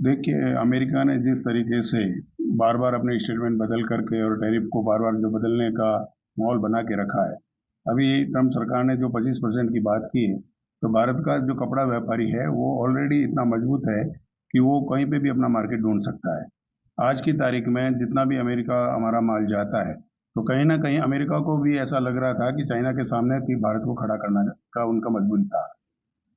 देखिए, अमेरिका ने जिस तरीके से बार-बार अपने स्टेटमेंट बदल करके और टैरिफ को बार-बार जो बदलने का माहौल बना के रखा है। अभी ट्रम्प सरकार ने जो 25% की बात की है, तो भारत का जो कपड़ा व्यापारी है, वो ऑलरेडी इतना मजबूत है कि वो कहीं पे भी अपना मार्केट ढूँढ सकता है। आज की तारीख में जितना भी अमेरिका हमारा माल जाता है, तो कहीं न कहीं अमेरिका को भी ऐसा लग रहा था कि चाइना के सामने कि भारत को खड़ा करना का उनका मजबूरी था।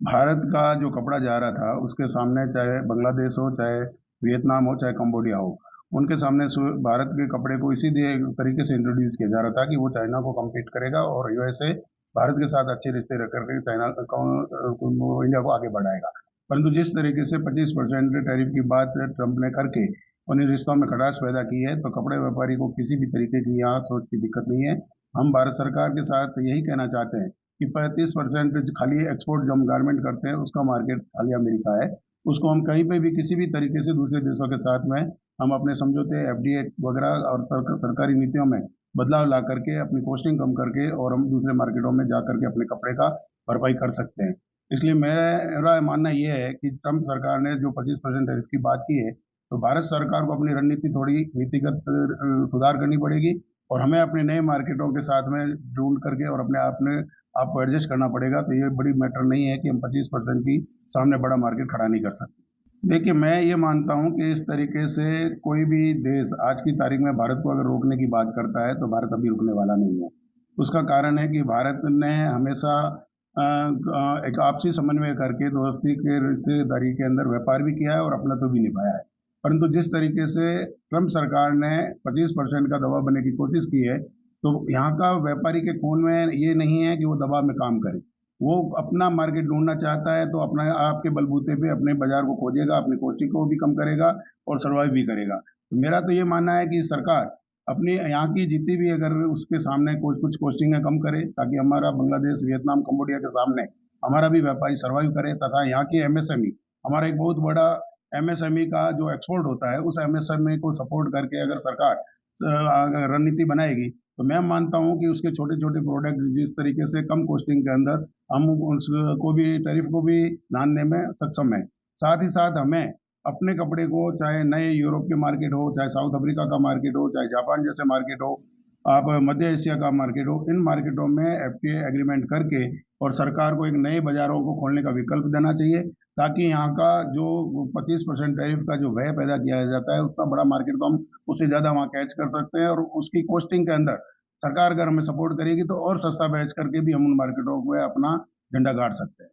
भारत का जो कपड़ा जा रहा था, उसके सामने चाहे बांग्लादेश हो, चाहे वियतनाम हो, चाहे कंबोडिया हो, उनके सामने भारत के कपड़े को इसी तरीके से इंट्रोड्यूस किया जा रहा था कि वो चाइना को कम्पीट करेगा और यूएसए भारत के साथ अच्छे रिश्ते रख करके चाइना को इंडिया को आगे बढ़ाएगा। परंतु जिस तरीके से 25% टैरिफ की बात ट्रंप ने करके उन रिश्तों में खटास पैदा की है, तो कपड़े व्यापारी को किसी भी तरीके की यहाँ सोच की दिक्कत नहीं है। हम भारत सरकार के साथ यही कहना चाहते हैं कि 35% खाली एक्सपोर्ट जो हम गारमेंट करते हैं उसका मार्केट खाली अमेरिका है। उसको हम कहीं पे भी किसी भी तरीके से दूसरे देशों के साथ में हम अपने समझौते एफडीए वगैरह और सरकारी नीतियों में बदलाव ला करके अपनी कॉस्टिंग कम करके और हम दूसरे मार्केटों में जा करके अपने कपड़े का भरपाई कर सकते हैं। इसलिए मेरा मानना ये है कि ट्रम्प सरकार ने जो 25% टैरिफ की बात की है, तो भारत सरकार को अपनी रणनीति थोड़ी नीतिगत सुधार करनी पड़ेगी और हमें अपने नए मार्केटों के साथ में ढूँढ करके और अपने आपको एडजस्ट करना पड़ेगा। तो ये बड़ी मैटर नहीं है कि हम 25% की सामने बड़ा मार्केट खड़ा नहीं कर सकते। देखिए, मैं ये मानता हूँ कि इस तरीके से कोई भी देश आज की तारीख में भारत को अगर रोकने की बात करता है, तो भारत अभी रुकने वाला नहीं है। उसका कारण है कि भारत ने हमेशा एक आपसी समन्वय करके दोस्ती के रिश्तेदारी के अंदर व्यापार भी किया है और अपनत्व भी निभाया है। परंतु जिस तरीके से ट्रम्प सरकार ने 25% का दबाव बनने की कोशिश की है, तो यहाँ का व्यापारी के खून में ये नहीं है कि वो दबाव में काम करे। वो अपना मार्केट ढूँढना चाहता है, तो अपना आपके बलबूते पे अपने बाज़ार को खोजेगा, अपनी कॉस्टिंग को भी कम करेगा और सर्वाइव भी करेगा। तो मेरा तो ये मानना है कि सरकार अपनी यहाँ की जितनी भी अगर उसके सामने कुछ कॉस्टिंगें कम करे, ताकि हमारा बांग्लादेश, वियतनाम, कंबोडिया के सामने हमारा भी व्यापारी सर्वाइव करे तथा यहाँ की एमएसएमई हमारा एक बहुत बड़ा एमएसएमई का जो एक्सपोर्ट होता है, उस एमएसएमई को सपोर्ट करके अगर सरकार रणनीति बनाएगी, तो मैं मानता हूँ कि उसके छोटे-छोटे प्रोडक्ट जिस तरीके से कम कॉस्टिंग के अंदर हम उसको भी टैरिफ को भी लाने में सक्षम हैं। साथ ही साथ हमें अपने कपड़े को चाहे नए यूरोप के मार्केट हो, चाहे साउथ अफ्रीका का मार्केट हो, चाहे जापान जैसे मार्केट हो, आप मध्य एशिया का मार्केट हो, इन मार्केटों में एफटीए एग्रीमेंट करके और सरकार को एक नए बाज़ारों को खोलने का विकल्प देना चाहिए, ताकि यहाँ का जो 25% टैरिफ का जो व्यय पैदा किया जाता है, उतना बड़ा मार्केट तो हम उससे ज़्यादा वहाँ कैच कर सकते हैं और उसकी कॉस्टिंग के अंदर सरकार अगर हमें सपोर्ट करेगी, तो और सस्ता बेच करके भी हम उन मार्केटों में अपना झंडा गाड़ सकते हैं।